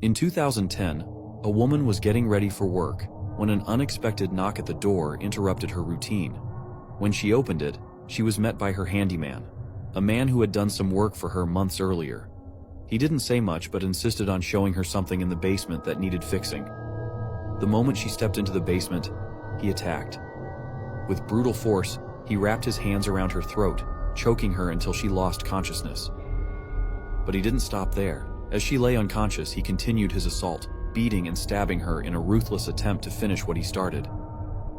In 2010, a woman was getting ready for work when an unexpected knock at the door interrupted her routine. When she opened it, she was met by her handyman, a man who had done some work for her months earlier. He didn't say much but insisted on showing her something in the basement that needed fixing. The moment she stepped into the basement, he attacked. With brutal force, he wrapped his hands around her throat, choking her until she lost consciousness. But he didn't stop there. As she lay unconscious, he continued his assault, beating and stabbing her in a ruthless attempt to finish what he started.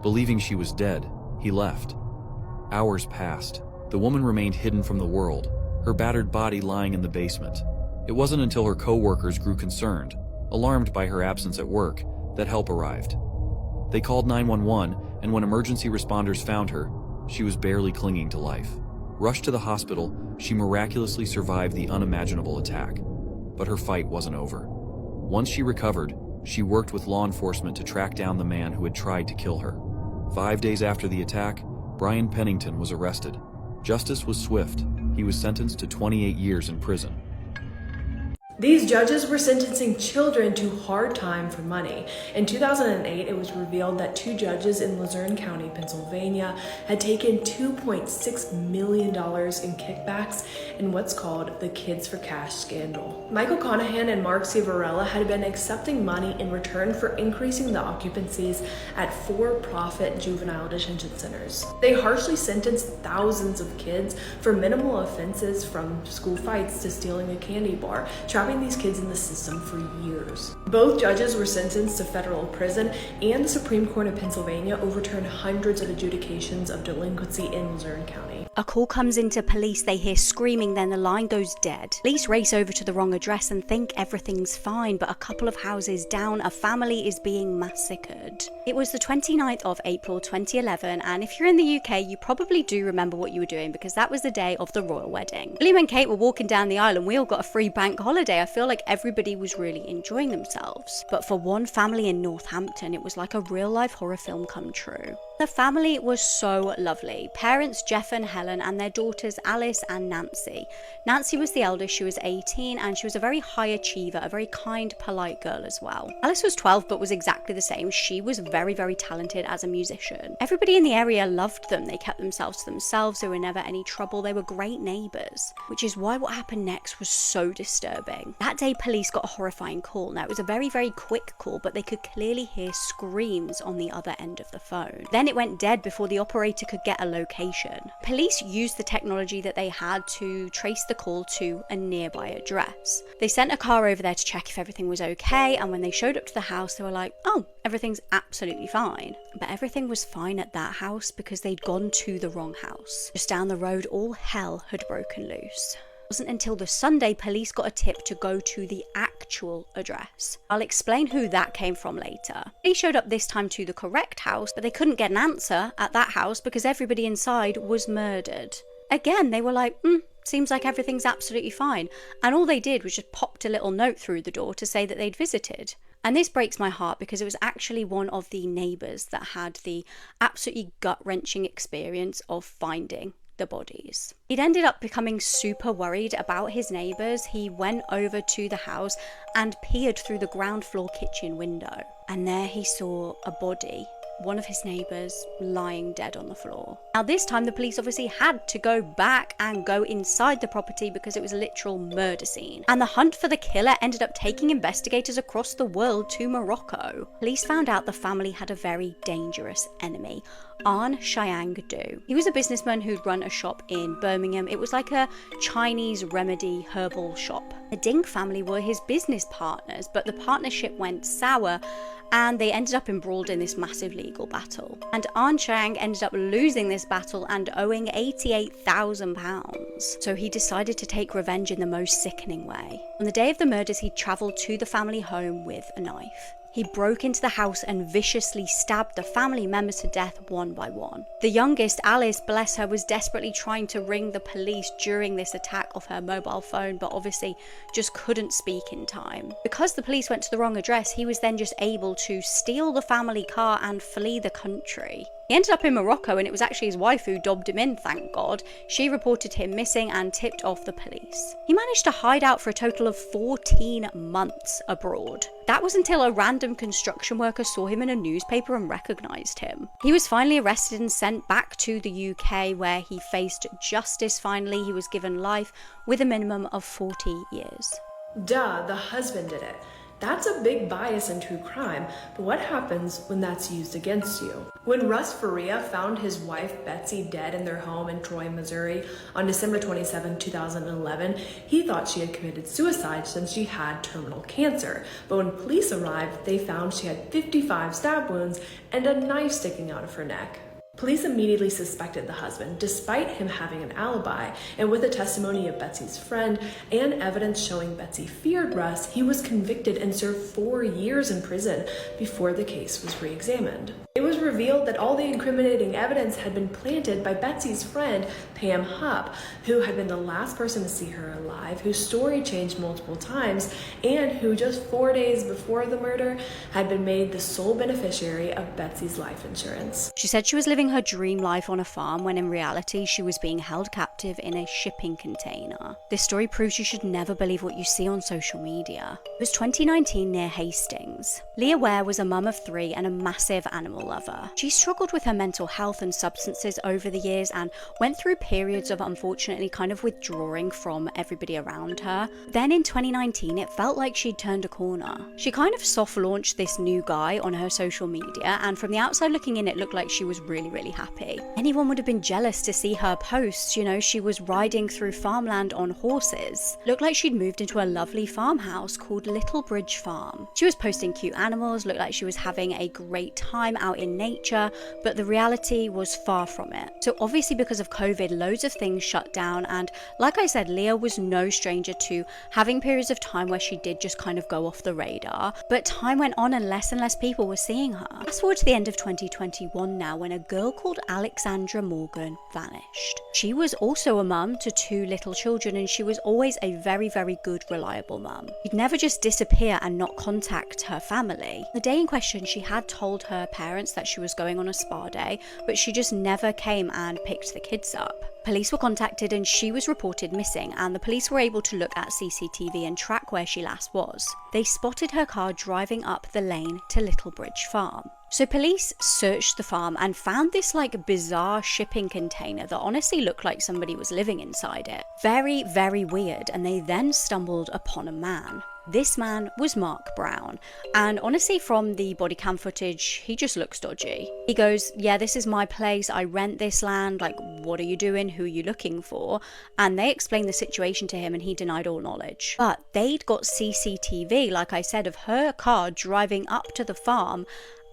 Believing she was dead, he left. Hours passed. The woman remained hidden from the world, her battered body lying in the basement. It wasn't until her co-workers grew concerned, alarmed by her absence at work, that help arrived. They called 911, and when emergency responders found her, she was barely clinging to life. Rushed to the hospital, she miraculously survived the unimaginable attack. But her fight wasn't over. Once she recovered, she worked with law enforcement to track down the man who had tried to kill her. 5 days after the attack, Brian Pennington was arrested. Justice was swift. He was sentenced to 28 years in prison. These judges were sentencing children to hard time for money. In 2008, it was revealed that 2 judges in Luzerne County, Pennsylvania, had taken $2.6 million in kickbacks in what's called the Kids for Cash scandal. Michael Conahan and Mark Civarella had been accepting money in return for increasing the occupancies at for-profit juvenile detention centers. They harshly sentenced thousands of kids for minimal offenses, from school fights to stealing a candy bar, trapping these kids in the system for years. Both judges were sentenced to federal prison, and the Supreme Court of Pennsylvania overturned hundreds of adjudications of delinquency in Luzerne County. A call comes into police, they hear screaming, then the line goes dead. Police race over to the wrong address and think everything's fine, but a couple of houses down, a family is being massacred. It was the 29th of April 2011, and if you're in the UK, you probably do remember what you were doing, because that was the day of the royal wedding. William and Kate were walking down the aisle and we all got a free bank holiday. I feel like everybody was really enjoying themselves. But for one family in Northampton, it was like a real-life horror film come true. The family was so lovely. Parents Jeff and Helen and their daughters Alice and Nancy. Nancy was the eldest, she was 18, and she was a very high achiever, a very kind, polite girl as well. Alice was 12 but was exactly the same. She was very, very talented as a musician. Everybody in the area loved them. They kept themselves to themselves. There were never any trouble. They were great neighbours. Which is why what happened next was so disturbing. That day, police got a horrifying call. Now, it was a very, very quick call, but they could clearly hear screams on the other end of the phone. Then it went dead before the operator could get a location. Police used the technology that they had to trace the call to a nearby address. They sent a car over there to check if everything was okay, and when they showed up to the house, they were like, oh, everything's absolutely fine. But everything was fine at that house because they'd gone to the wrong house. Just down the road, all hell had broken loose. It wasn't until the Sunday police got a tip to go to the actual address. I'll explain who that came from later. They showed up this time to the correct house, but they couldn't get an answer at that house because everybody inside was murdered. Again, they were like, seems like everything's absolutely fine. And all they did was just popped a little note through the door to say that they'd visited. And this breaks my heart because it was actually one of the neighbours that had the absolutely gut-wrenching experience of finding the bodies. He'd ended up becoming super worried about his neighbours. He went over to the house and peered through the ground floor kitchen window. And there he saw a body, one of his neighbours, lying dead on the floor. Now this time the police obviously had to go back and go inside the property because it was a literal murder scene. And the hunt for the killer ended up taking investigators across the world to Morocco. Police found out the family had a very dangerous enemy, An Xiang. He was a businessman who'd run a shop in Birmingham. It was like a Chinese remedy herbal shop. The Ding family were his business partners, but the partnership went sour and they ended up embroiled in this massive legal battle. And An Xiang ended up losing this battle and owing £88,000. So he decided to take revenge in the most sickening way. On the day of the murders, he travelled to the family home with a knife. He broke into the house and viciously stabbed the family members to death one by one. The youngest, Alice, bless her, was desperately trying to ring the police during this attack off her mobile phone, but obviously just couldn't speak in time. Because the police went to the wrong address, he was then just able to steal the family car and flee the country. He ended up in Morocco, and it was actually his wife who dobbed him in, thank God. She reported him missing and tipped off the police. He managed to hide out for a total of 14 months abroad. That was until a random construction worker saw him in a newspaper and recognised him. He was finally arrested and sent back to the UK, where he faced justice finally. He was given life with a minimum of 40 years. Duh, the husband did it. That's a big bias in true crime, but what happens when that's used against you? When Russ Faria found his wife Betsy dead in their home in Troy, Missouri on December 27, 2011, he thought she had committed suicide since she had terminal cancer. But when police arrived, they found she had 55 stab wounds and a knife sticking out of her neck. Police immediately suspected the husband, despite him having an alibi, and with the testimony of Betsy's friend and evidence showing Betsy feared Russ, he was convicted and served 4 years in prison before the case was re-examined. It was revealed that all the incriminating evidence had been planted by Betsy's friend, Pam Hupp, who had been the last person to see her alive, whose story changed multiple times, and who just 4 days before the murder had been made the sole beneficiary of Betsy's life insurance. She said she was living her dream life on a farm when in reality she was being held captive in a shipping container. This story proves you should never believe what you see on social media. It was 2019 near Hastings. Leah Ware was a mum of 3 and a massive animal lover. She struggled with her mental health and substances over the years and went through periods of unfortunately kind of withdrawing from everybody around her. Then in 2019 it felt like she'd turned a corner. She kind of soft launched this new guy on her social media, and from the outside looking in it looked like she was really happy. Anyone would have been jealous to see her posts. You know, she was riding through farmland on horses. Looked like she'd moved into a lovely farmhouse called Little Bridge Farm. She was posting cute animals, looked like she was having a great time out in nature, but the reality was far from it. So obviously because of COVID, loads of things shut down, and like I said, Leah was no stranger to having periods of time where she did just kind of go off the radar, but time went on and less people were seeing her. Fast forward to the end of 2021 now, when a girl called Alexandra Morgan vanished. She was also a mum to 2 little children, and she was always a very good, reliable mum. She'd never just disappear and not contact her family. The day in question, she had told her parents that she was going on a spa day, but she just never came and picked the kids up. Police were contacted and she was reported missing, and the police were able to look at CCTV and track where she last was. They spotted her car driving up the lane to Little Bridge Farm. So police searched the farm and found this bizarre shipping container that honestly looked like somebody was living inside it. Very weird, and they then stumbled upon a man. This man was Mark Brown, and honestly from the body cam footage, he just looks dodgy. He goes, yeah, this is my place, I rent this land, what are you doing, who are you looking for? And they explained the situation to him and he denied all knowledge. But they'd got CCTV, like I said, of her car driving up to the farm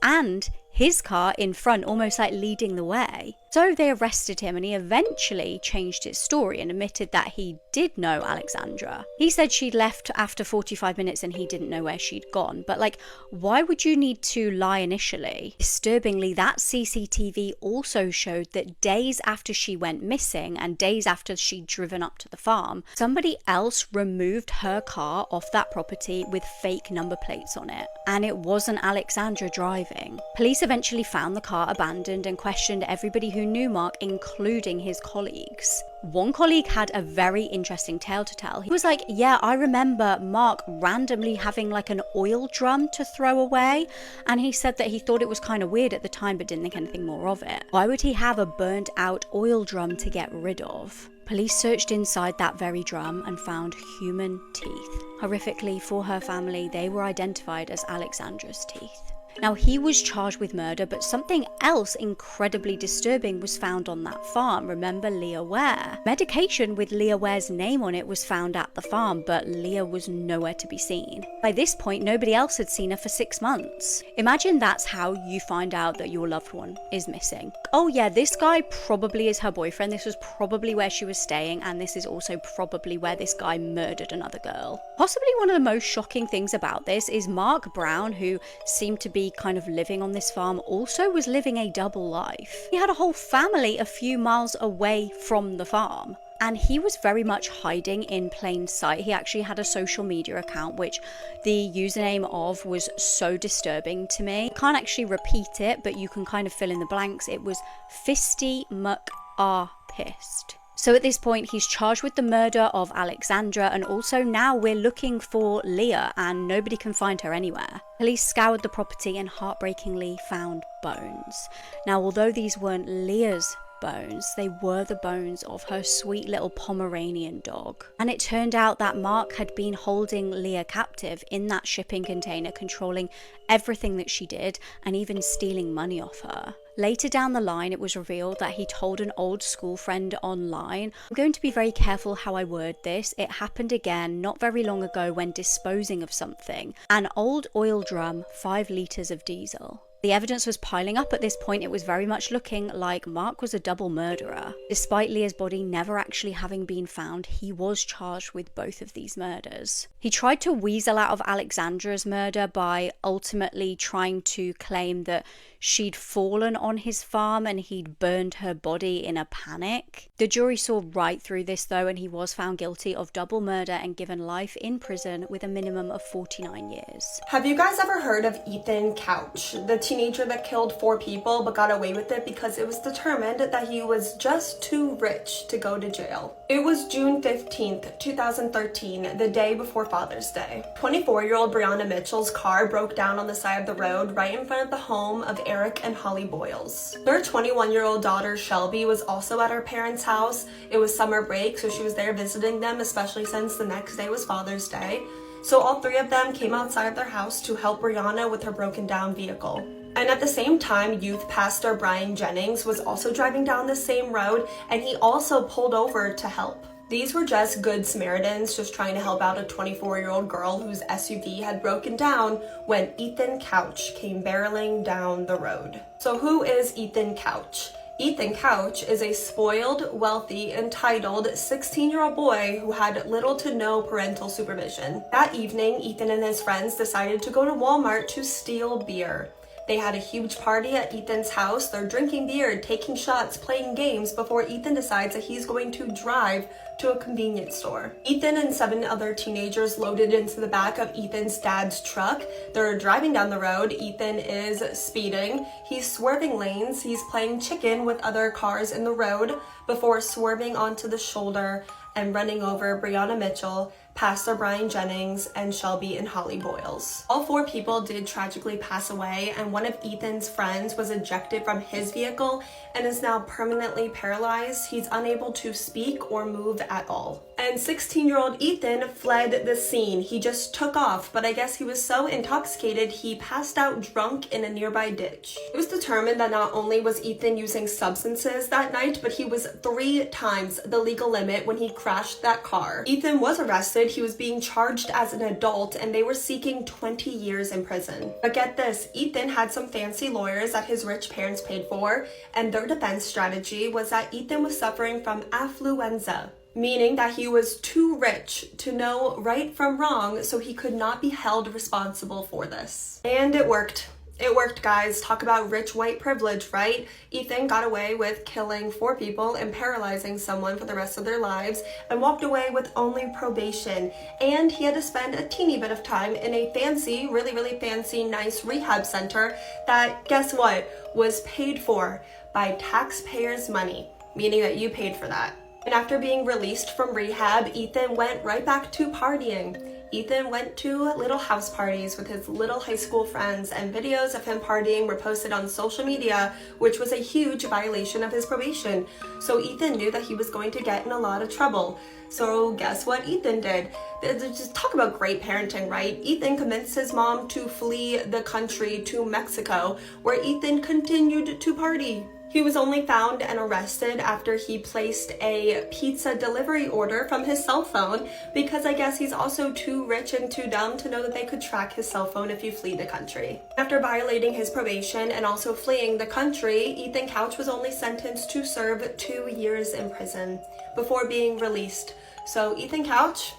and his car in front, almost leading the way. So they arrested him, and he eventually changed his story and admitted that he did know Alexandra. He said she'd left after 45 minutes and he didn't know where she'd gone. But why would you need to lie initially? Disturbingly, that CCTV also showed that days after she went missing and days after she'd driven up to the farm, somebody else removed her car off that property with fake number plates on it. And it wasn't Alexandra driving. Police eventually found the car abandoned and questioned everybody who knew Mark, including his colleagues. One colleague had a very interesting tale to tell. He was like, yeah, I remember Mark randomly having an oil drum to throw away, and he said that he thought it was kind of weird at the time but didn't think anything more of it. Why would he have a burnt out oil drum to get rid of? Police searched inside that very drum and found human teeth. Horrifically for her family, they were identified as Alexandra's teeth. Now, he was charged with murder, but something else incredibly disturbing was found on that farm. Remember Leah Ware? Medication with Leah Ware's name on it was found at the farm, but Leah was nowhere to be seen. By this point, nobody else had seen her for 6 months. Imagine that's how you find out that your loved one is missing. Oh yeah, this guy probably is her boyfriend. This was probably where she was staying, and this is also probably where this guy murdered another girl. Possibly one of the most shocking things about this is Mark Brown, who seemed to be kind of living on this farm, also was living a double life. He had a whole family a few miles away from the farm. And he was very much hiding in plain sight. He actually had a social media account, which the username of was so disturbing to me. I can't actually repeat it, but you can kind of fill in the blanks. It was Fisty Muck are pissed. So at this point, he's charged with the murder of Alexandra, and also now we're looking for Leah, and nobody can find her anywhere. Police scoured the property and heartbreakingly found bones. Now, although these weren't Leah's bones, they were the bones of her sweet little Pomeranian dog. And it turned out that Mark had been holding Leah captive in that shipping container, controlling everything that she did and even stealing money off her. Later down the line, it was revealed that he told an old school friend online. I'm going to be very careful how I word this. It happened again not very long ago when disposing of something. An old oil drum, 5 litres of diesel. The evidence was piling up at this point. It was very much looking like Mark was a double murderer. Despite Leah's body never actually having been found, he was charged with both of these murders. He tried to weasel out of Alexandra's murder by ultimately trying to claim that she'd fallen on his farm and he'd burned her body in a panic. The jury saw right through this though, and he was found guilty of double murder and given life in prison with a minimum of 49 years. Have you guys ever heard of Ethan Couch, the teenager that killed 4 people but got away with it because it was determined that he was just too rich to go to jail? It was June 15th, 2013, the day before Father's Day. 24-year-old Brianna Mitchell's car broke down on the side of the road right in front of the home of Eric and Holly Boyles. Their 21-year-old daughter Shelby was also at her parents' house. It was summer break, so she was there visiting them, especially since the next day was Father's Day. So all 3 of them came outside of their house to help Brianna with her broken down vehicle. And at the same time, youth pastor Brian Jennings was also driving down the same road, and he also pulled over to help. These were just good Samaritans just trying to help out a 24-year-old girl whose SUV had broken down when Ethan Couch came barreling down the road. So who is Ethan Couch? Ethan Couch is a spoiled, wealthy, entitled 16-year-old boy who had little to no parental supervision. That evening, Ethan and his friends decided to go to Walmart to steal beer. They had a huge party at Ethan's house. They're drinking beer, taking shots, playing games before Ethan decides that he's going to drive to a convenience store. Ethan and 7 other teenagers loaded into the back of Ethan's dad's truck. They're driving down the road. Ethan is speeding. He's swerving lanes. He's playing chicken with other cars in the road before swerving onto the shoulder and running over Brianna Mitchell, Pastor Brian Jennings, and Shelby and Holly Boyles. All 4 people did tragically pass away, and one of Ethan's friends was ejected from his vehicle and is now permanently paralyzed. He's unable to speak or move at all. And 16-year-old Ethan fled the scene. He just took off, but I guess he was so intoxicated he passed out drunk in a nearby ditch. It was determined that not only was Ethan using substances that night, but he was 3 times the legal limit when he crashed that car. Ethan was arrested. He was being charged as an adult, and they were seeking 20 years in prison. But get this, Ethan had some fancy lawyers that his rich parents paid for, and their defense strategy was that Ethan was suffering from affluenza, meaning that he was too rich to know right from wrong, so he could not be held responsible for this. And it worked. It worked, guys. Talk about rich white privilege, right? Ethan got away with killing 4 people and paralyzing someone for the rest of their lives and walked away with only probation. And he had to spend a teeny bit of time in a fancy, really fancy, nice rehab center that, guess what, was paid for by taxpayers' money, meaning that you paid for that. And after being released from rehab, Ethan went right back to partying. Ethan went to little house parties with his little high school friends, and videos of him partying were posted on social media, which was a huge violation of his probation. So Ethan knew that he was going to get in a lot of trouble. So guess what Ethan did? Just talk about great parenting, right? Ethan convinced his mom to flee the country to Mexico, where Ethan continued to party. He was only found and arrested after he placed a pizza delivery order from his cell phone, because I guess he's also too rich and too dumb to know that they could track his cell phone if you flee the country. After violating his probation and also fleeing the country, Ethan Couch was only sentenced to serve 2 years in prison before being released. So Ethan Couch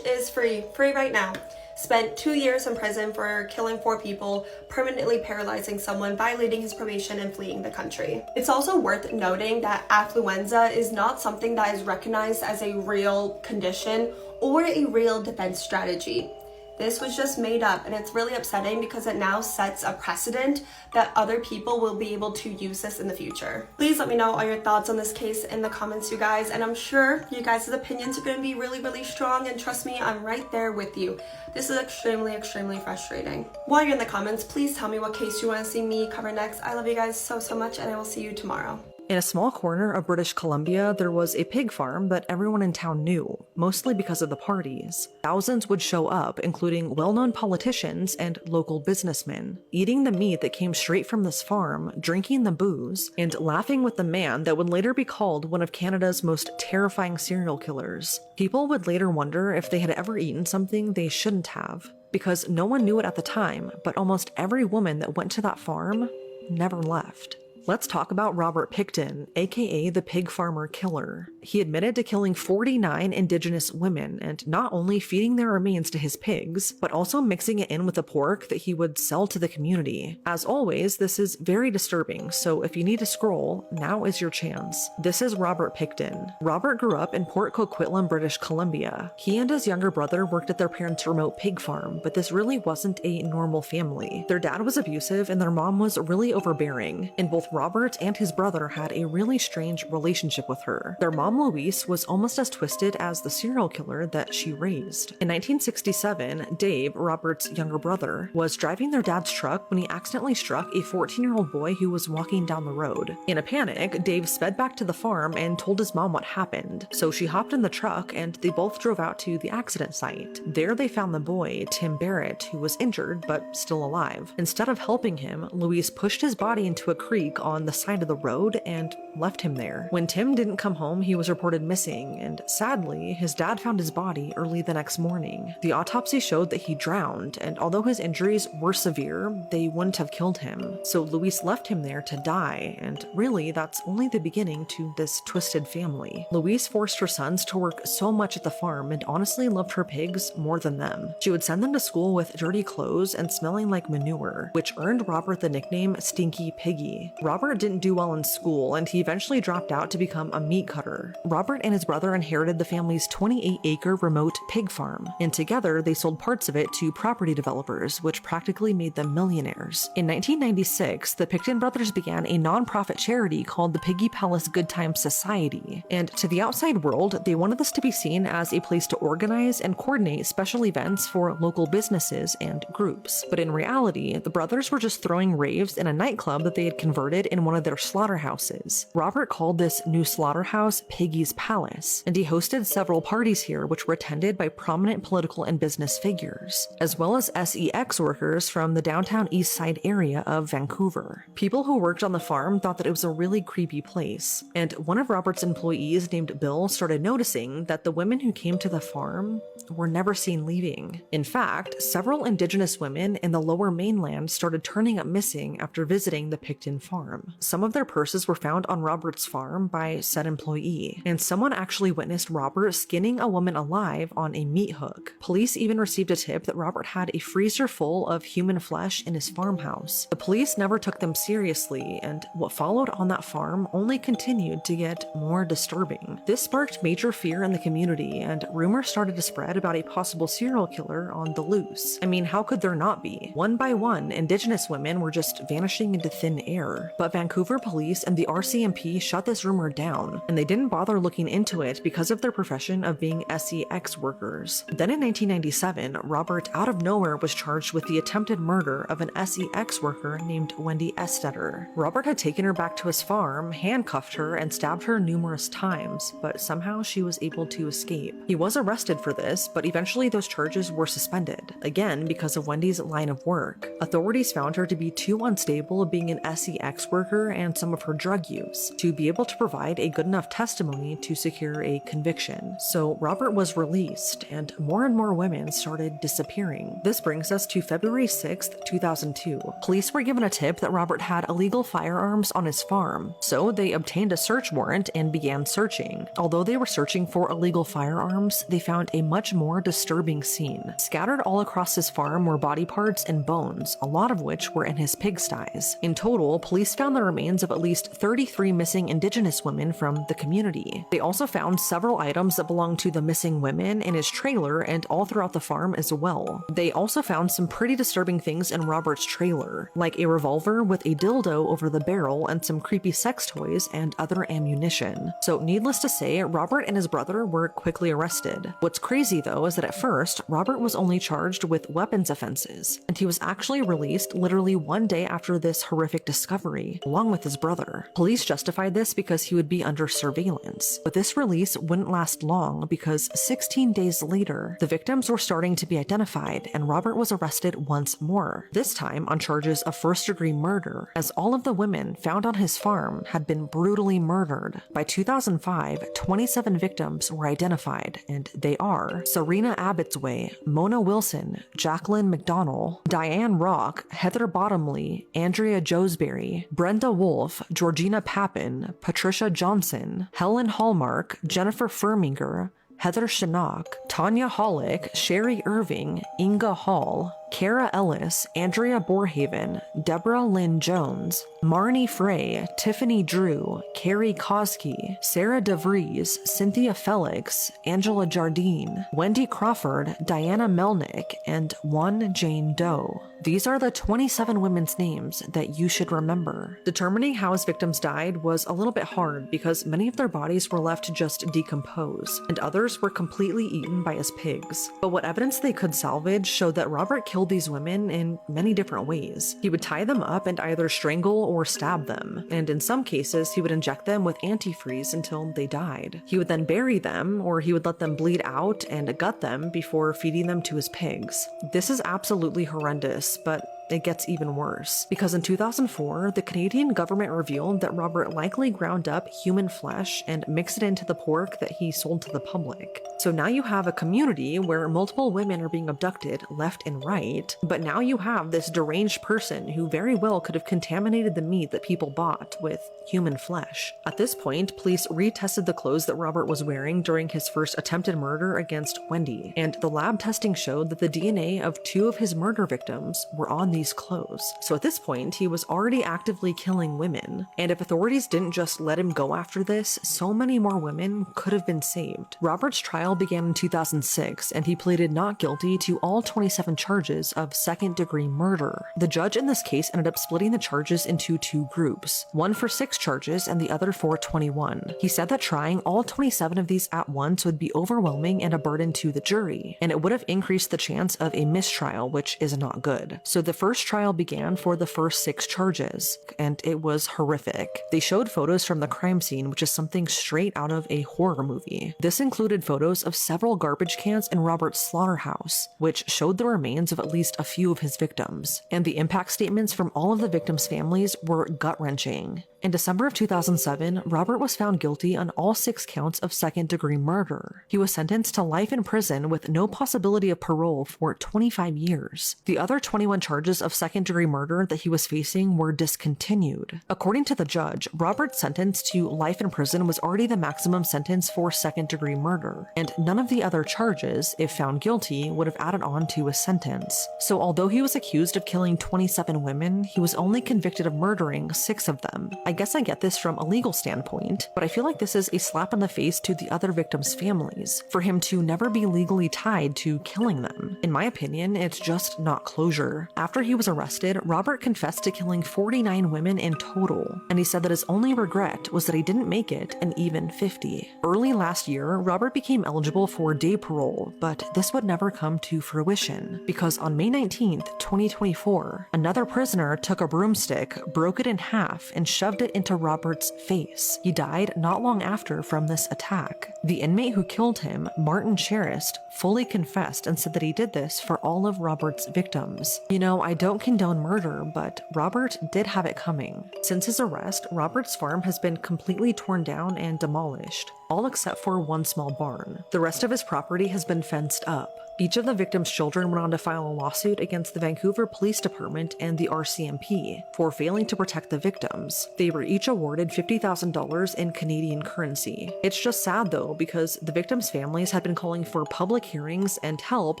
is free right now. spent 2 years in prison for killing 4 people, permanently paralyzing someone, violating his probation, and fleeing the country. It's also worth noting that affluenza is not something that is recognized as a real condition or a real defense strategy. This was just made up, and it's really upsetting because it now sets a precedent that other people will be able to use this in the future. Please let me know all your thoughts on this case in the comments, you guys, and I'm sure you guys' opinions are going to be really strong, and trust me, I'm right there with you. This is extremely frustrating. While you're in the comments, please tell me what case you want to see me cover next. I love you guys so much, and I will see you tomorrow. In a small corner of British Columbia, there was a pig farm that everyone in town knew, mostly because of the parties. Thousands would show up, including well-known politicians and local businessmen, eating the meat that came straight from this farm, drinking the booze, and laughing with the man that would later be called one of Canada's most terrifying serial killers. People would later wonder if they had ever eaten something they shouldn't have, because no one knew it at the time, but almost every woman that went to that farm never left. Let's talk about Robert Pickton, aka the Pig Farmer Killer. He admitted to killing 49 Indigenous women and not only feeding their remains to his pigs, but also mixing it in with the pork that he would sell to the community. As always, this is very disturbing, so if you need to scroll, now is your chance. This is Robert Pickton. Robert grew up in Port Coquitlam, British Columbia. He and his younger brother worked at their parents' remote pig farm, but this really wasn't a normal family. Their dad was abusive and their mom was really overbearing, and both Robert and his brother had a really strange relationship with her. Their mom, Louise, was almost as twisted as the serial killer that she raised. In 1967, Dave, Robert's younger brother, was driving their dad's truck when he accidentally struck a 14-year-old boy who was walking down the road. In a panic, Dave sped back to the farm and told his mom what happened, so she hopped in the truck and they both drove out to the accident site. There they found the boy, Tim Barrett, who was injured but still alive. Instead of helping him, Louise pushed his body into a creek on the side of the road and left him there. When Tim didn't come home, he was reported missing, and sadly, his dad found his body early the next morning. The autopsy showed that he drowned, and although his injuries were severe, they wouldn't have killed him. So Louise left him there to die, and really, that's only the beginning to this twisted family. Louise forced her sons to work so much at the farm and honestly loved her pigs more than them. She would send them to school with dirty clothes and smelling like manure, which earned Robert the nickname Stinky Piggy. Robert didn't do well in school, and he eventually dropped out to become a meat cutter. Robert and his brother inherited the family's 28-acre remote pig farm, and together they sold parts of it to property developers, which practically made them millionaires. In 1996, the Pickton brothers began a non-profit charity called the Piggy Palace Good Times Society, and to the outside world, they wanted this to be seen as a place to organize and coordinate special events for local businesses and groups. But in reality, the brothers were just throwing raves in a nightclub that they had converted in one of their slaughterhouses. Robert called this new slaughterhouse Piggy's Palace, and he hosted several parties here which were attended by prominent political and business figures, as well as SEX workers from the downtown east side area of Vancouver. People who worked on the farm thought that it was a really creepy place, and one of Robert's employees named Bill started noticing that the women who came to the farm were never seen leaving. In fact, several Indigenous women in the lower mainland started turning up missing after visiting the Pickton farm. Some of their purses were found on Robert's farm by said employee, and someone actually witnessed Robert skinning a woman alive on a meat hook. Police even received a tip that Robert had a freezer full of human flesh in his farmhouse. The police never took them seriously, and what followed on that farm only continued to get more disturbing. This sparked major fear in the community, and rumors started to spread about a possible serial killer on the loose. I mean, how could there not be? One by one, Indigenous women were just vanishing into thin air. But Vancouver police and the RCMP shut this rumor down, and they didn't bother looking into it because of their profession of being SEX workers. Then in 1997, Robert out of nowhere was charged with the attempted murder of an SEX worker named Wendy Estetter. Robert had taken her back to his farm, handcuffed her, and stabbed her numerous times, but somehow she was able to escape. He was arrested for this, but eventually those charges were suspended, again because of Wendy's line of work. Authorities found her to be too unstable being an SEX caseworker and some of her drug use to be able to provide a good enough testimony to secure a conviction. So Robert was released, and more women started disappearing. This brings us to February 6th, 2002. Police were given a tip that Robert had illegal firearms on his farm, so they obtained a search warrant and began searching. Although they were searching for illegal firearms, they found a much more disturbing scene. Scattered all across his farm were body parts and bones, a lot of which were in his pigsties. In total, police found the remains of at least 33 missing Indigenous women from the community. They also found several items that belonged to the missing women in his trailer and all throughout the farm as well. They also found some pretty disturbing things in Robert's trailer, like a revolver with a dildo over the barrel and some creepy sex toys and other ammunition. So needless to say, Robert and his brother were quickly arrested. What's crazy though is that at first, Robert was only charged with weapons offenses, and he was actually released literally one day after this horrific discovery, along with his brother. Police justified this because he would be under surveillance, but this release wouldn't last long because 16 days later, the victims were starting to be identified and Robert was arrested once more, this time on charges of first-degree murder, as all of the women found on his farm had been brutally murdered. By 2005, 27 victims were identified, and they are Serena Abbotsway, Mona Wilson, Jacqueline McDonnell, Diane Rock, Heather Bottomley, Andrea Joesbury, Brenda Wolfe, Georgina Papin, Patricia Johnson, Helen Hallmark, Jennifer Firminger, Heather Shannock, Tanya Hollick, Sherry Irving, Inga Hall, Kara Ellis, Andrea Borhaven, Deborah Lynn Jones, Marnie Frey, Tiffany Drew, Carrie Koski, Sarah DeVries, Cynthia Felix, Angela Jardine, Wendy Crawford, Diana Melnick, and one Jane Doe. These are the 27 women's names that you should remember. Determining how his victims died was a little bit hard because many of their bodies were left to just decompose, and others were completely eaten by his pigs. But what evidence they could salvage showed that Robert killed these women in many different ways. He would tie them up and either strangle or stab them, and in some cases he would inject them with antifreeze until they died. He would then bury them, or he would let them bleed out and gut them before feeding them to his pigs. This is absolutely horrendous, but it gets even worse, because in 2004, the Canadian government revealed that Robert likely ground up human flesh and mixed it into the pork that he sold to the public. So now you have a community where multiple women are being abducted left and right, but now you have this deranged person who very well could have contaminated the meat that people bought with human flesh. At this point, police retested the clothes that Robert was wearing during his first attempted murder against Wendy, and the lab testing showed that the DNA of 2 of his murder victims were on these clothes. So at this point, he was already actively killing women, and if authorities didn't just let him go after this, so many more women could have been saved. Robert's trial began in 2006, and he pleaded not guilty to all 27 charges of second-degree murder. The judge in this case ended up splitting the charges into 2 groups, one for 6 charges and the other for 21. He said that trying all 27 of these at once would be overwhelming and a burden to the jury, and it would have increased the chance of a mistrial, which is not good. So the first trial began for the first 6 charges, and it was horrific. They showed photos from the crime scene, which is something straight out of a horror movie. This included photos of several garbage cans in Robert's slaughterhouse, which showed the remains of at least a few of his victims, and the impact statements from all of the victims' families were gut-wrenching. In December of 2007, Robert was found guilty on all 6 counts of second-degree murder. He was sentenced to life in prison with no possibility of parole for 25 years. The other 21 charges of second-degree murder that he was facing were discontinued. According to the judge, Robert's sentence to life in prison was already the maximum sentence for second-degree murder, and none of the other charges, if found guilty, would have added on to his sentence. So although he was accused of killing 27 women, he was only convicted of murdering 6 of them. I guess I get this from a legal standpoint, but I feel like this is a slap in the face to the other victims' families, for him to never be legally tied to killing them. In my opinion, it's just not closure. After he was arrested, Robert confessed to killing 49 women in total, and he said that his only regret was that he didn't make it an even 50. Early last year, Robert became eligible for day parole, but this would never come to fruition, because on May 19th, 2024, another prisoner took a broomstick, broke it in half, and shoved shoved it into Robert's face. He died not long after from this attack. The inmate who killed him, Martin Cherist, fully confessed and said that he did this for all of Robert's victims. You know, I don't condone murder, but Robert did have it coming. Since his arrest, Robert's farm has been completely torn down and demolished, all except for one small barn. The rest of his property has been fenced up. Each of the victims' children went on to file a lawsuit against the Vancouver Police Department and the RCMP for failing to protect the victims. They were each awarded $50,000 in Canadian currency. It's just sad though, because the victims' families had been calling for public hearings and help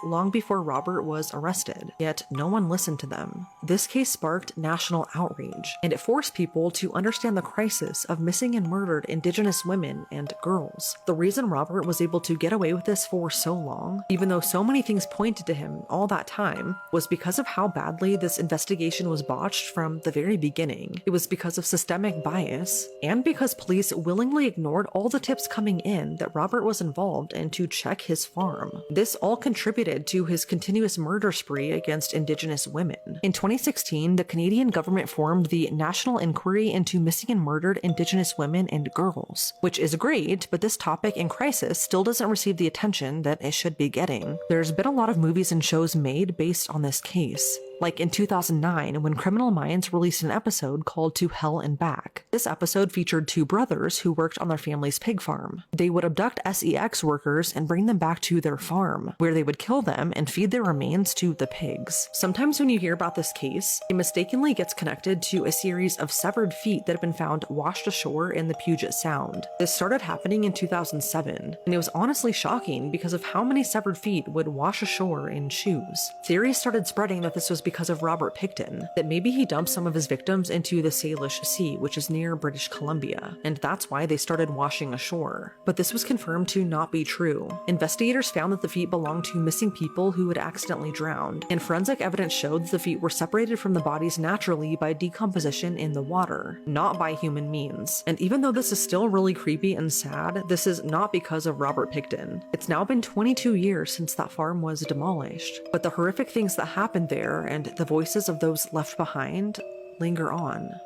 long before Robert was arrested, yet no one listened to them. This case sparked national outrage, and it forced people to understand the crisis of missing and murdered Indigenous women and girls. The reason Robert was able to get away with this for so long, even though so many things pointed to him all that time, was because of how badly this investigation was botched from the very beginning. It was because of systemic bias, and because police willingly ignored all the tips coming in that Robert was involved in to check his farm. This all contributed to his continuous murder spree against Indigenous women. In 2016, the Canadian government formed the National Inquiry into Missing and Murdered Indigenous Women and Girls, which is great, but this topic in crisis still doesn't receive the attention that it should be getting. There's been a lot of movies and shows made based on this case. Like in 2009, when Criminal Minds released an episode called To Hell and Back. This episode featured two brothers who worked on their family's pig farm. They would abduct SEX workers and bring them back to their farm, where they would kill them and feed their remains to the pigs. Sometimes when you hear about this case, it mistakenly gets connected to a series of severed feet that have been found washed ashore in the Puget Sound. This started happening in 2007, and it was honestly shocking because of how many severed feet would wash ashore in shoes. Theories started spreading that this was because of Robert Picton, that maybe he dumped some of his victims into the Salish Sea, which is near British Columbia, and that's why they started washing ashore. But this was confirmed to not be true. Investigators found that the feet belonged to missing people who had accidentally drowned, and forensic evidence showed that the feet were separated from the bodies naturally by decomposition in the water, not by human means. And even though this is still really creepy and sad, this is not because of Robert Picton. It's now been 22 years since that farm was demolished, but the horrific things that happened there and the voices of those left behind linger on.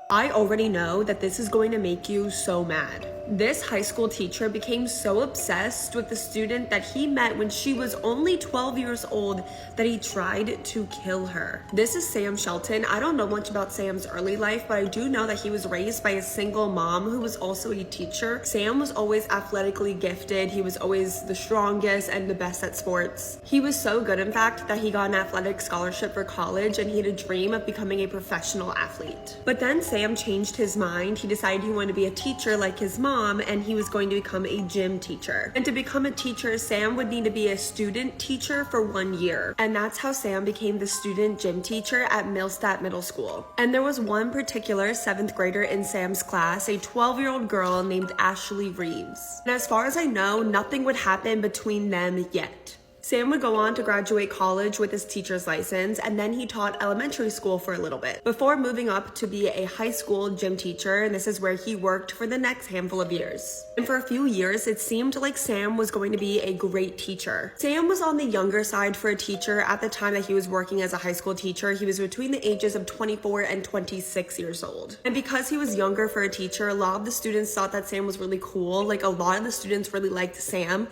I already know that this is going to make you so mad. This high school teacher became so obsessed with the student that he met when she was only 12 years old that he tried to kill her. This is Sam Shelton. I don't know much about Sam's early life, but I do know that he was raised by a single mom who was also a teacher. Sam was always athletically gifted. He was always the strongest and the best at sports. He was so good, in fact, that he got an athletic scholarship for college and he had a dream of becoming a professional athlete. But then Sam changed his mind. He decided he wanted to be a teacher like his mom, and he was going to become a gym teacher. And to become a teacher, Sam would need to be a student teacher for 1 year. And that's how Sam became the student gym teacher at Millstadt Middle School. And there was one particular 7th grader in Sam's class, a 12-year-old girl named Ashley Reeves. And as far as I know, nothing would happen between them yet. Sam would go on to graduate college with his teacher's license, and then he taught elementary school for a little bit before moving up to be a high school gym teacher, and this is where he worked for the next handful of years. And for a few years, it seemed like Sam was going to be a great teacher. Sam was on the younger side for a teacher at the time that he was working as a high school teacher. He was between the ages of 24 and 26 years old. And because he was younger for a teacher, a lot of the students thought that Sam was really cool. Like, a lot of the students really liked Sam,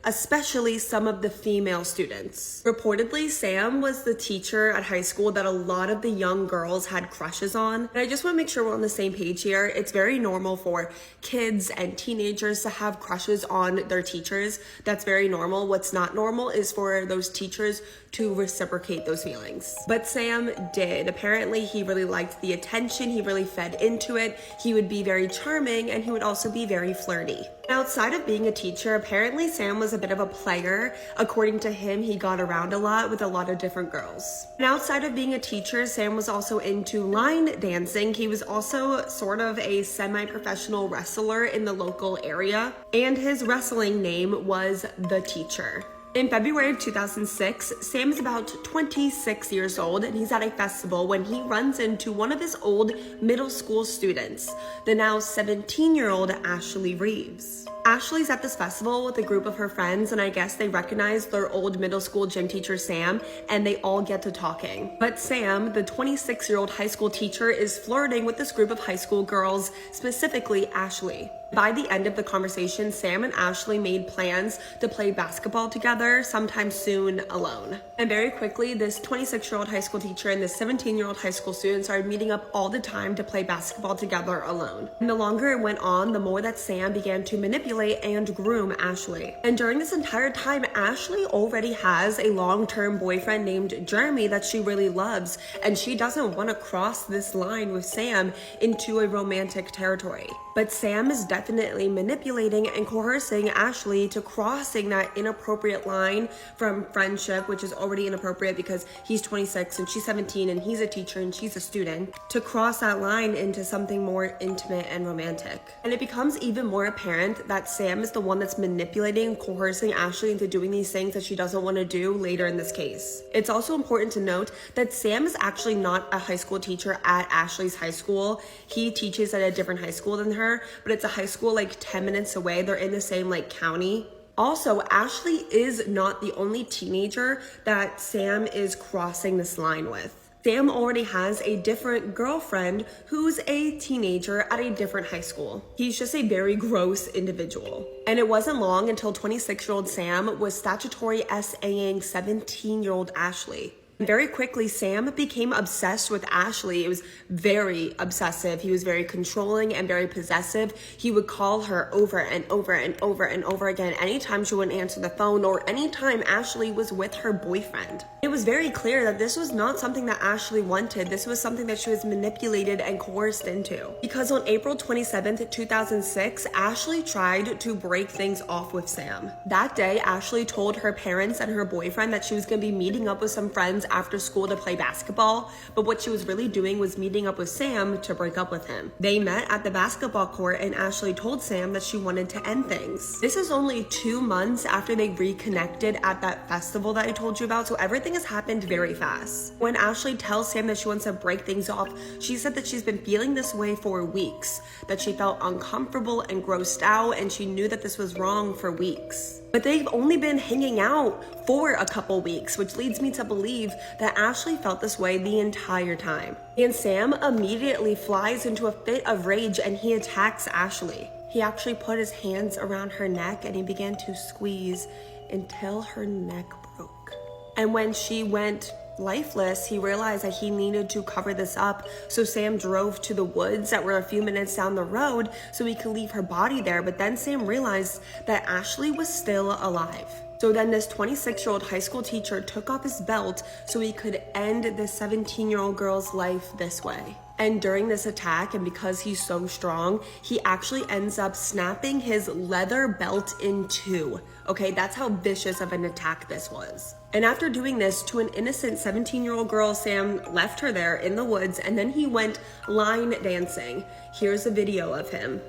especially some of the female students. Reportedly, Sam was the teacher at high school that a lot of the young girls had crushes on. And I just want to make sure we're on the same page here. It's very normal for kids and teenagers to have crushes on their teachers. That's very normal. What's not normal is for those teachers to reciprocate those feelings. But Sam did. Apparently, he really liked the attention. He really fed into it. He would be very charming, and he would also be very flirty. Outside of being a teacher, apparently Sam was a bit of a player. According to him, he got around a lot with a lot of different girls. And outside of being a teacher, Sam was also into line dancing. He was also sort of a semi-professional wrestler in the local area, and his wrestling name was The Teacher. In February of 2006, Sam is about 26 years old, and he's at a festival when he runs into one of his old middle school students, the now 17-year-old Ashley Reeves. Ashley's at this festival with a group of her friends, and I guess they recognize their old middle school gym teacher, Sam, and they all get to talking. But Sam, the 26-year-old high school teacher, is flirting with this group of high school girls, specifically Ashley. By the end of the conversation, Sam and Ashley made plans to play basketball together sometime soon alone. And very quickly, this 26-year-old high school teacher and this 17-year-old high school student started meeting up all the time to play basketball together alone. And the longer it went on, the more that Sam began to manipulate and groom Ashley. And during this entire time, Ashley already has a long-term boyfriend named Jeremy that she really loves, and she doesn't want to cross this line with Sam into a romantic territory. But Sam is definitely manipulating and coercing Ashley to crossing that inappropriate line from friendship, which is already inappropriate because he's 26 and she's 17 and he's a teacher and she's a student, to cross that line into something more intimate and romantic. And it becomes even more apparent that Sam is the one that's manipulating and coercing Ashley into doing these things that she doesn't want to do later in this case. It's also important to note that Sam is actually not a high school teacher at Ashley's high school. He teaches at a different high school than her, but it's a high school like 10 minutes away. They're in the same like county. Also, Ashley is not the only teenager that Sam is crossing this line with. Sam already has a different girlfriend who's a teenager at a different high school. He's just a very gross individual. And it wasn't long until 26-year-old Sam was statutory SAing 17-year-old Ashley. Very quickly, Sam became obsessed with Ashley. It was very obsessive. He was very controlling and very possessive. He would call her over and over and over and over again anytime she wouldn't answer the phone or anytime Ashley was with her boyfriend. It was very clear that this was not something that Ashley wanted. This was something that she was manipulated and coerced into. Because on April 27th, 2006, Ashley tried to break things off with Sam. That day, Ashley told her parents and her boyfriend that she was going to be meeting up with some friends after school to play basketball, but what she was really doing was meeting up with Sam to break up with him. They met at the basketball court and Ashley told Sam that she wanted to end things. This is only 2 months after they reconnected at that festival that I told you about, so everything has happened very fast. When Ashley tells Sam that she wants to break things off, she said that she's been feeling this way for weeks, that she felt uncomfortable and grossed out, and she knew that this was wrong for weeks. But they've only been hanging out for a couple weeks, which leads me to believe that Ashley felt this way the entire time. And Sam immediately flies into a fit of rage and he attacks Ashley. He actually put his hands around her neck and he began to squeeze until her neck broke. And when she went lifeless, he realized that he needed to cover this up, so Sam drove to the woods that were a few minutes down the road so he could leave her body there. But then Sam realized that Ashley was still alive. So then this 26-year-old high school teacher took off his belt so he could end this 17-year-old girl's life this way. And during this attack, and because he's so strong, he actually ends up snapping his leather belt in two. Okay, that's how vicious of an attack this was. And after doing this to an innocent 17-year-old girl, Sam left her there in the woods and then he went line dancing. Here's a video of him.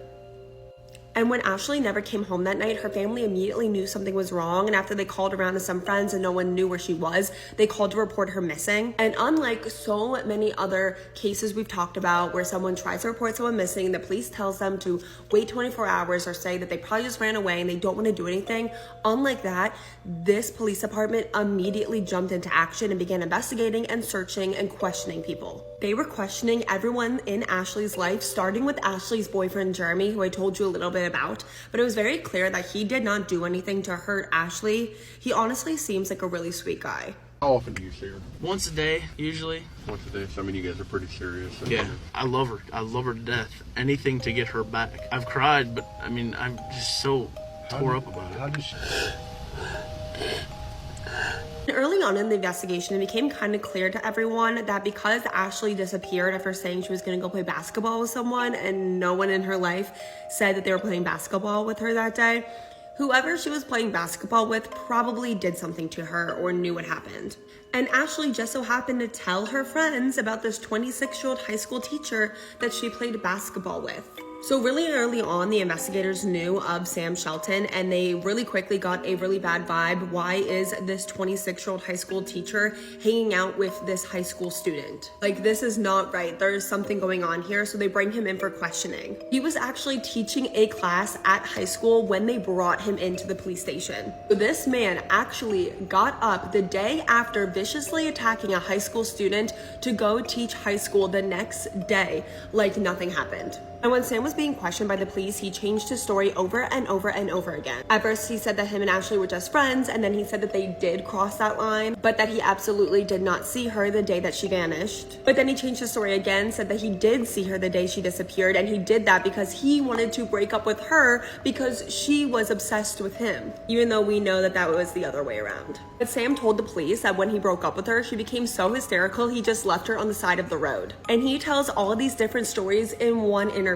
And when Ashley never came home that night, her family immediately knew something was wrong. And after they called around to some friends and no one knew where she was, they called to report her missing. And unlike so many other cases we've talked about where someone tries to report someone missing, the police tells them to wait 24 hours or say that they probably just ran away and they don't want to do anything. Unlike that, this police department immediately jumped into action and began investigating and searching and questioning people. They were questioning everyone in Ashley's life, starting with Ashley's boyfriend, Jeremy, who I told you a little bit about, but it was very clear that he did not do anything to hurt Ashley. He honestly seems like a really sweet guy. How often do you see her? Once a day, usually. Once a day. So, I mean, you guys are pretty serious. Yeah, I love her. I love her to death. Anything to get her back. I've cried, but I mean, I'm just so tore up about it. How does she... Early on in the investigation, it became kind of clear to everyone that because Ashley disappeared after saying she was going to go play basketball with someone and no one in her life said that they were playing basketball with her that day, whoever she was playing basketball with probably did something to her or knew what happened. And Ashley just so happened to tell her friends about this 26-year-old high school teacher that she played basketball with. So really early on, the investigators knew of Sam Shelton, and they really quickly got a really bad vibe. Why is this 26-year-old high school teacher hanging out with this high school student? Like, this is not right. There's something going on here. So they bring him in for questioning. He was actually teaching a class at high school when they brought him into the police station. So this man actually got up the day after viciously attacking a high school student to go teach high school the next day like nothing happened. And when Sam was being questioned by the police, he changed his story over and over and over again. At first, he said that him and Ashley were just friends, and then he said that they did cross that line, but that he absolutely did not see her the day that she vanished. But then he changed his story again, said that he did see her the day she disappeared, and he did that because he wanted to break up with her because she was obsessed with him, even though we know that that was the other way around. But Sam told the police that when he broke up with her, she became so hysterical, he just left her on the side of the road. And he tells all of these different stories in one interview.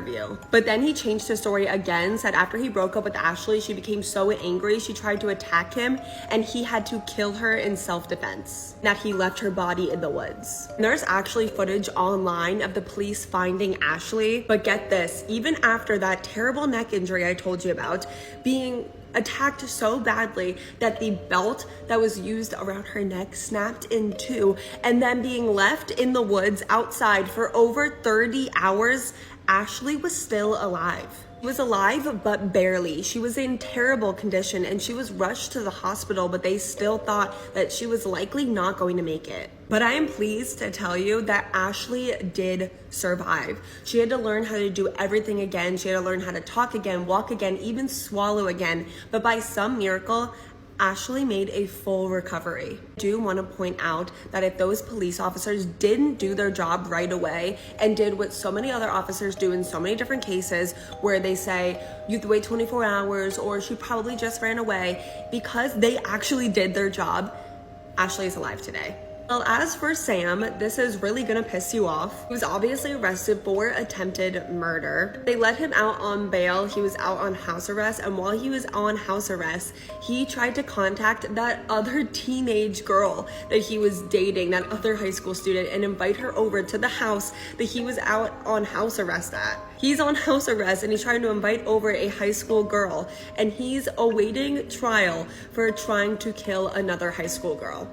But then he changed his story again, said after he broke up with Ashley, she became so angry, she tried to attack him, and he had to kill her in self-defense, that he left her body in the woods. And there's actually footage online of the police finding Ashley, but get this, even after that terrible neck injury I told you about, being attacked so badly that the belt that was used around her neck snapped in two, and then being left in the woods outside for over 30 hours, Ashley was still alive. She was alive, but barely. She was in terrible condition and she was rushed to the hospital, but they still thought that she was likely not going to make it. But I am pleased to tell you that Ashley did survive. She had to learn how to do everything again. She had to learn how to talk again, walk again, even swallow again. But by some miracle, Ashley made a full recovery. I do want to point out that if those police officers didn't do their job right away and did what so many other officers do in so many different cases where they say you have to wait 24 hours or she probably just ran away, because they actually did their job, Ashley is alive today. Well, as for Sam, this is really gonna piss you off. He was obviously arrested for attempted murder. They let him out on bail. He was out on house arrest, and while he was on house arrest, he tried to contact that other teenage girl that he was dating, that other high school student, and invite her over to the house that he was out on house arrest at. He's on house arrest and he's trying to invite over a high school girl, and he's awaiting trial for trying to kill another high school girl.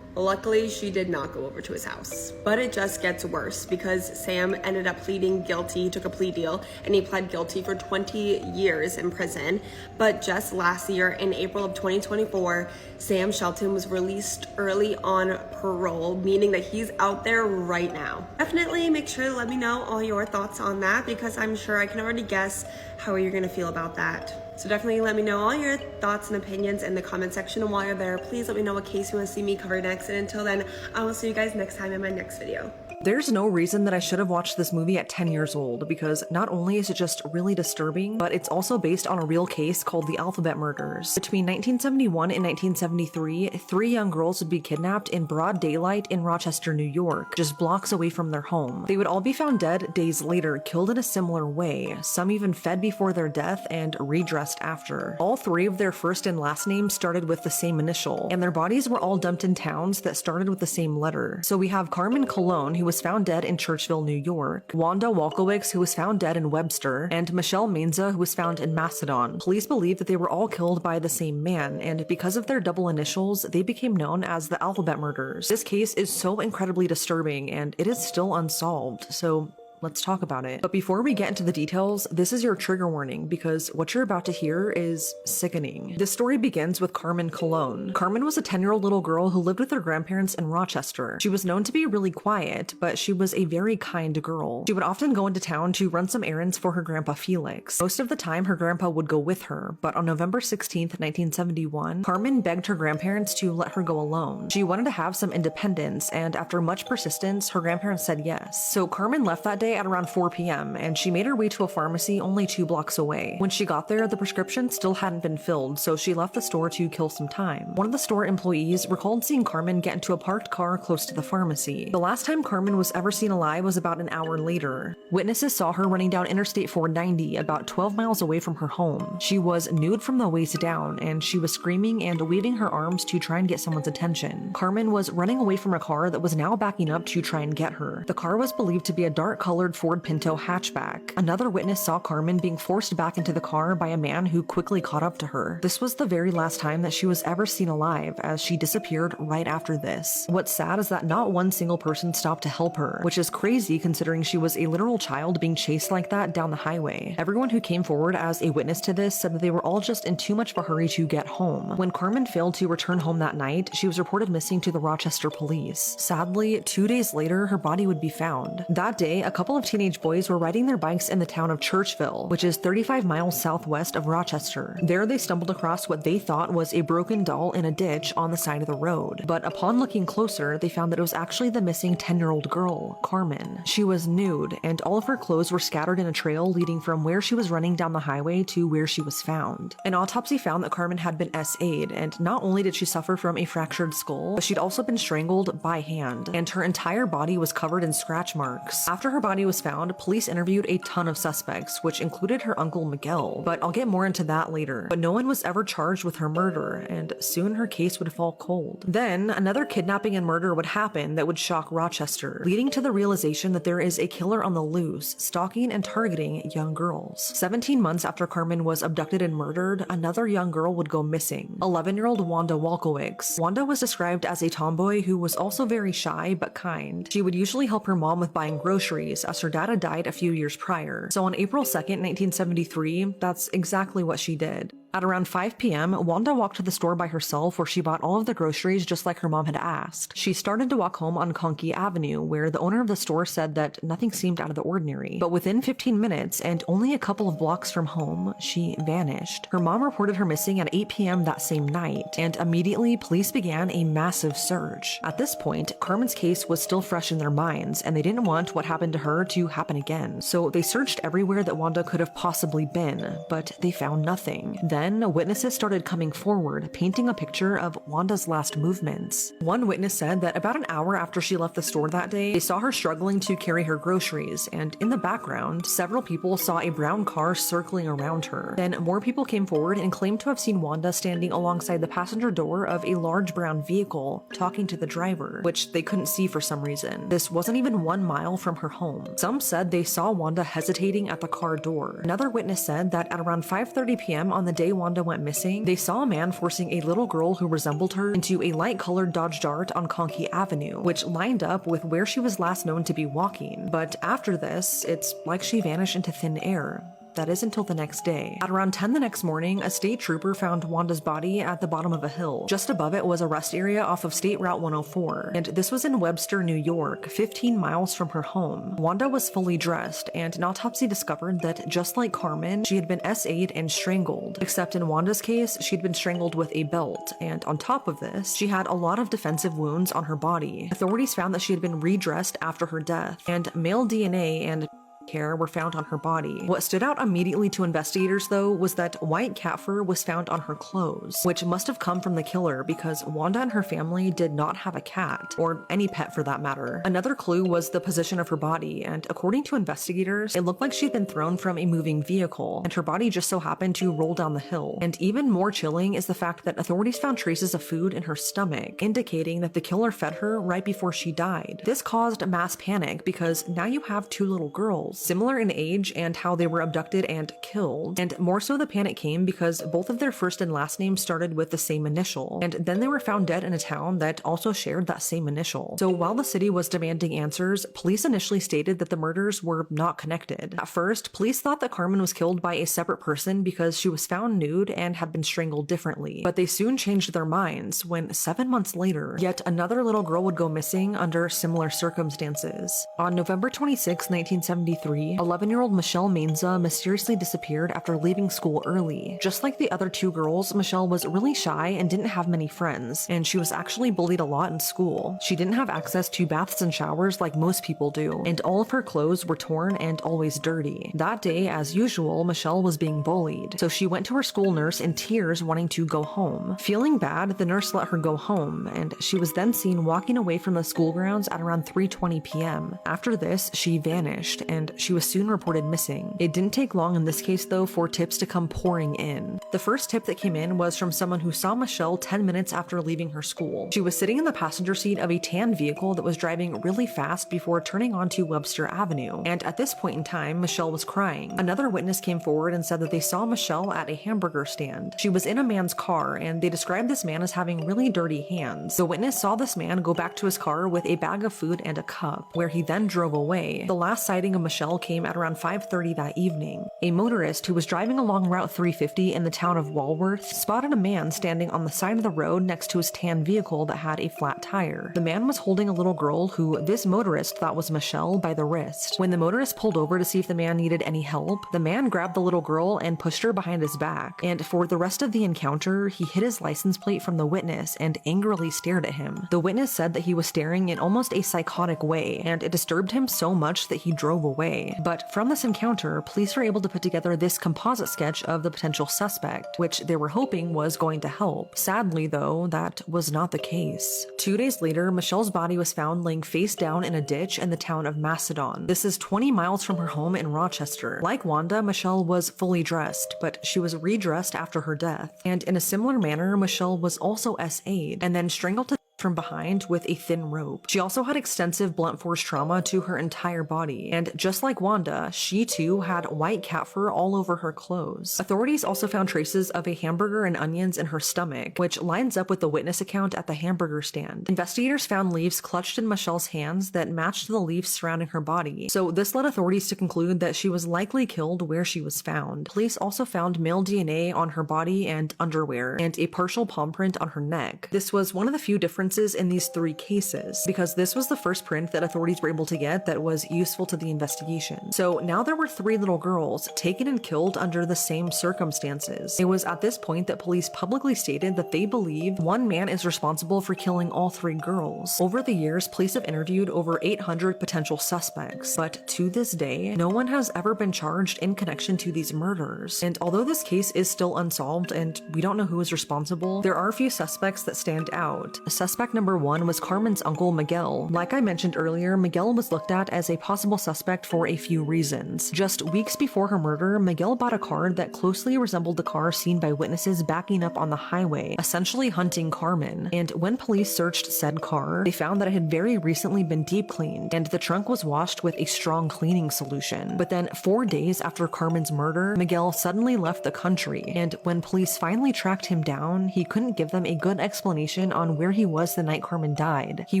Luckily, she did not go over to his house. But it just gets worse because Sam ended up pleading guilty. He took a plea deal and he pled guilty for 20 years in prison. But just last year, in April of 2024, Sam Shelton was released early on parole, meaning that he's out there right now. Definitely make sure to let me know all your thoughts on that, because I'm sure I can already guess how you're gonna feel about that. So definitely let me know all your thoughts and opinions in the comment section, and while you're there, please let me know what case you want to see me cover next, and until then, I will see you guys next time in my next video. There's no reason that I should have watched this movie at 10 years old, because not only is it just really disturbing, but it's also based on a real case called the Alphabet Murders. Between 1971 and 1973, 3 young girls would be kidnapped in broad daylight in Rochester, New York, just blocks away from their home. They would all be found dead days later, killed in a similar way, some even fed before their death and redressed after. All 3 of their first and last names started with the same initial, and their bodies were all dumped in towns that started with the same letter. So we have Carmen Colon, who was found dead in Churchville, New York, Wanda Walkowicz, who was found dead in Webster, and Michelle Mainza, who was found in Macedon. Police believe that they were all killed by the same man, and because of their double initials, they became known as the Alphabet Murders. This case is so incredibly disturbing, and it is still unsolved, so let's talk about it. But before we get into the details, this is your trigger warning, because what you're about to hear is sickening. This story begins with Carmen Colon. Carmen was a 10-year-old little girl who lived with her grandparents in Rochester. She was known to be really quiet, but she was a very kind girl. She would often go into town to run some errands for her grandpa Felix. Most of the time, her grandpa would go with her, but on November 16th, 1971, Carmen begged her grandparents to let her go alone. She wanted to have some independence, and after much persistence, her grandparents said yes. So Carmen left that day at around 4 p.m. and she made her way to a pharmacy only 2 blocks away. When she got there, the prescription still hadn't been filled, so she left the store to kill some time. One of the store employees recalled seeing Carmen get into a parked car close to the pharmacy. The last time Carmen was ever seen alive was about an hour later. Witnesses saw her running down Interstate 490 about 12 miles away from her home. She was nude from the waist down, and she was screaming and waving her arms to try and get someone's attention. Carmen was running away from a car that was now backing up to try and get her. The car was believed to be a dark color colored Ford Pinto hatchback. Another witness saw Carmen being forced back into the car by a man who quickly caught up to her. This was the very last time that she was ever seen alive, as she disappeared right after this. What's sad is that not one single person stopped to help her, which is crazy considering she was a literal child being chased like that down the highway. Everyone who came forward as a witness to this said that they were all just in too much of a hurry to get home. When Carmen failed to return home that night, she was reported missing to the Rochester police. Sadly, 2 days later, her body would be found. That day, a couple of teenage boys were riding their bikes in the town of Churchville, which is 35 miles southwest of Rochester. There they stumbled across what they thought was a broken doll in a ditch on the side of the road. But upon looking closer, they found that it was actually the missing 10-year-old girl, Carmen. She was nude, and all of her clothes were scattered in a trail leading from where she was running down the highway to where she was found. An autopsy found that Carmen had been SA'd, and not only did she suffer from a fractured skull, but she'd also been strangled by hand, and her entire body was covered in scratch marks. After her body was found, police interviewed a ton of suspects, which included her uncle Miguel, but I'll get more into that later. But no one was ever charged with her murder, and soon her case would fall cold. Then, another kidnapping and murder would happen that would shock Rochester, leading to the realization that there is a killer on the loose, stalking and targeting young girls. 17 months after Carmen was abducted and murdered, another young girl would go missing, 11-year-old Wanda Walkowicz. Wanda was described as a tomboy who was also very shy but kind. She would usually help her mom with buying groceries, as her dad had died a few years prior. So on April 2nd, 1973, that's exactly what she did. At around 5 p.m., Wanda walked to the store by herself where she bought all of the groceries just like her mom had asked. She started to walk home on Conkey Avenue, where the owner of the store said that nothing seemed out of the ordinary. But within 15 minutes, and only a couple of blocks from home, she vanished. Her mom reported her missing at 8 p.m. that same night, and immediately police began a massive search. At this point, Carmen's case was still fresh in their minds, and they didn't want what happened to her to happen again. So they searched everywhere that Wanda could have possibly been, but they found nothing. Then witnesses started coming forward, painting a picture of Wanda's last movements. One witness said that about an hour after she left the store that day, they saw her struggling to carry her groceries, and in the background, several people saw a brown car circling around her. Then more people came forward and claimed to have seen Wanda standing alongside the passenger door of a large brown vehicle, talking to the driver, which they couldn't see for some reason. This wasn't even 1 mile from her home. Some said they saw Wanda hesitating at the car door. Another witness said that at around 5:30 p.m. on the day Wanda went missing, they saw a man forcing a little girl who resembled her into a light-colored Dodge Dart on Conkey Avenue, which lined up with where she was last known to be walking. But after this, it's like she vanished into thin air. That is until the next day. At around 10 the next morning, a state trooper found Wanda's body at the bottom of a hill. Just above it was a rest area off of State Route 104, and this was in Webster, New York, 15 miles from her home. Wanda was fully dressed, and an autopsy discovered that just like Carmen, she had been SA'd and strangled. Except in Wanda's case, she'd been strangled with a belt, and on top of this, she had a lot of defensive wounds on her body. Authorities found that she had been redressed after her death, and male DNA and hair were found on her body. What stood out immediately to investigators, though, was that white cat fur was found on her clothes, which must have come from the killer because Wanda and her family did not have a cat, or any pet for that matter. Another clue was the position of her body, and according to investigators, it looked like she'd been thrown from a moving vehicle, and her body just so happened to roll down the hill. And even more chilling is the fact that authorities found traces of food in her stomach, indicating that the killer fed her right before she died. This caused mass panic because now you have two little girls, similar in age and how they were abducted and killed, and more so the panic came because both of their first and last names started with the same initial, and then they were found dead in a town that also shared that same initial. So while the city was demanding answers, police initially stated that the murders were not connected. At first, police thought that Carmen was killed by a separate person because she was found nude and had been strangled differently, but they soon changed their minds when 7 months later, yet another little girl would go missing under similar circumstances. On November 26, 1973, 11-year-old Michelle Mainza mysteriously disappeared after leaving school early. Just like the other two girls, Michelle was really shy and didn't have many friends, and she was actually bullied a lot in school. She didn't have access to baths and showers like most people do, and all of her clothes were torn and always dirty. That day, as usual, Michelle was being bullied, so she went to her school nurse in tears wanting to go home. Feeling bad, the nurse let her go home, and she was then seen walking away from the school grounds at around 3:20 p.m. After this, she vanished, and she was soon reported missing. It didn't take long in this case, though, for tips to come pouring in. The first tip that came in was from someone who saw Michelle 10 minutes after leaving her school. She was sitting in the passenger seat of a tan vehicle that was driving really fast before turning onto Webster Avenue, and at this point in time, Michelle was crying. Another witness came forward and said that they saw Michelle at a hamburger stand. She was in a man's car, and they described this man as having really dirty hands. The witness saw this man go back to his car with a bag of food and a cup, where he then drove away. The last sighting of Michelle came at around 5:30 that evening. A motorist who was driving along Route 350 in the town of Walworth spotted a man standing on the side of the road next to his tan vehicle that had a flat tire. The man was holding a little girl who this motorist thought was Michelle by the wrist. When the motorist pulled over to see if the man needed any help, the man grabbed the little girl and pushed her behind his back, and for the rest of the encounter, he hid his license plate from the witness and angrily stared at him. The witness said that he was staring in almost a psychotic way, and it disturbed him so much that he drove away. But from this encounter, police were able to put together this composite sketch of the potential suspect, which they were hoping was going to help. Sadly, though, that was not the case. 2 days later, Michelle's body was found laying face down in a ditch in the town of Macedon. This is 20 miles from her home in Rochester. Like Wanda, Michelle was fully dressed, but she was redressed after her death. And in a similar manner, Michelle was also SA'd and then strangled to from behind with a thin rope. She also had extensive blunt force trauma to her entire body, and just like Wanda, she too had white cat fur all over her clothes. Authorities also found traces of a hamburger and onions in her stomach, which lines up with the witness account at the hamburger stand. Investigators found leaves clutched in Michelle's hands that matched the leaves surrounding her body, so this led authorities to conclude that she was likely killed where she was found. Police also found male DNA on her body and underwear, and a partial palm print on her neck. This was one of the few differences in these three cases, because this was the first print that authorities were able to get that was useful to the investigation. So now there were 3 little girls taken and killed under the same circumstances. It was at this point that police publicly stated that they believe one man is responsible for killing all 3 girls. Over the years, police have interviewed over 800 potential suspects, but to this day, no one has ever been charged in connection to these murders. And although this case is still unsolved and we don't know who is responsible, there are a few suspects that stand out. Suspect number 1 was Carmen's uncle, Miguel. Like I mentioned earlier, Miguel was looked at as a possible suspect for a few reasons. Just weeks before her murder, Miguel bought a car that closely resembled the car seen by witnesses backing up on the highway, essentially hunting Carmen. And when police searched said car, they found that it had very recently been deep cleaned, and the trunk was washed with a strong cleaning solution. But then 4 days after Carmen's murder, Miguel suddenly left the country, and when police finally tracked him down, he couldn't give them a good explanation on where he was the night Carmen died. He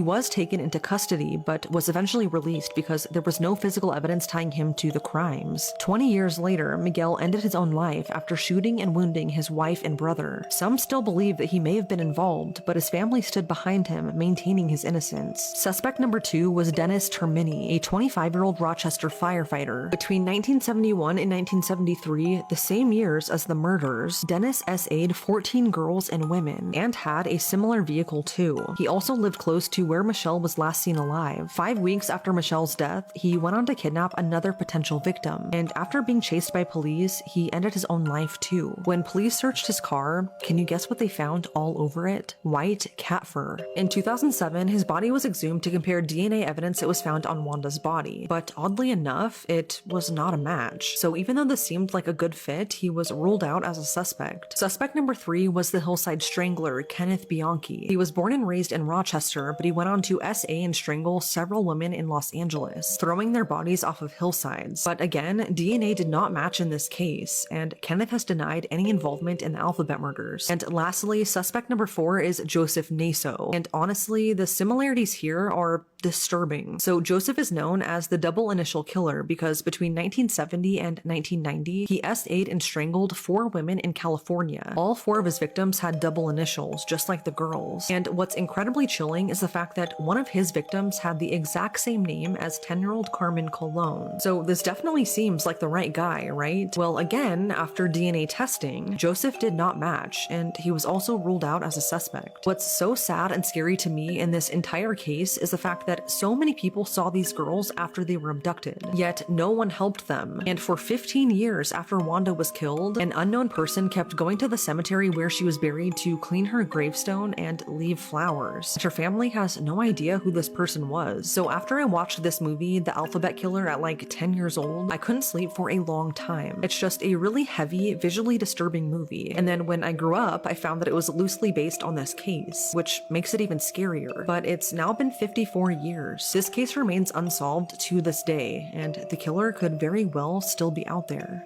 was taken into custody, but was eventually released because there was no physical evidence tying him to the crimes. 20 years later, Miguel ended his own life after shooting and wounding his wife and brother. Some still believe that he may have been involved, but his family stood behind him, maintaining his innocence. Suspect number 2 was Dennis Termini, a 25-year-old Rochester firefighter. Between 1971 and 1973, the same years as the murders, Dennis SA'd 14 girls and women, and had a similar vehicle too. He also lived close to where Michelle was last seen alive. 5 weeks after Michelle's death, he went on to kidnap another potential victim, and after being chased by police, he ended his own life too. When police searched his car, can you guess what they found all over it? White cat fur. In 2007, his body was exhumed to compare DNA evidence that was found on Wanda's body, but oddly enough, it was not a match. So even though this seemed like a good fit, he was ruled out as a suspect. Suspect number 3 was the hillside strangler, Kenneth Bianchi. He was born and raised in Rochester, but he went on to SA and strangle several women in Los Angeles, throwing their bodies off of hillsides. But again, DNA did not match in this case, and Kenneth has denied any involvement in the Alphabet murders. And lastly, suspect number 4 is Joseph Naso, and honestly, the similarities here are disturbing. So Joseph is known as the double initial killer because between 1970 and 1990, he SA'd and strangled 4 women in California. All 4 of his victims had double initials, just like the girls. And what's incredibly chilling is the fact that one of his victims had the exact same name as 10-year-old Carmen Colon. So this definitely seems like the right guy, right? Well, again, after DNA testing, Joseph did not match, and he was also ruled out as a suspect. What's so sad and scary to me in this entire case is the fact that so many people saw these girls after they were abducted, yet no one helped them. And for 15 years after Wanda was killed, an unknown person kept going to the cemetery where she was buried to clean her gravestone and leave flowers. hours. Her family has no idea who this person was. So after I watched this movie, The Alphabet Killer, at like 10 years old, I couldn't sleep for a long time. It's just a really heavy, visually disturbing movie. And then when I grew up, I found that it was loosely based on this case, which makes it even scarier. But it's now been 54 years. This case remains unsolved to this day, and the killer could very well still be out there.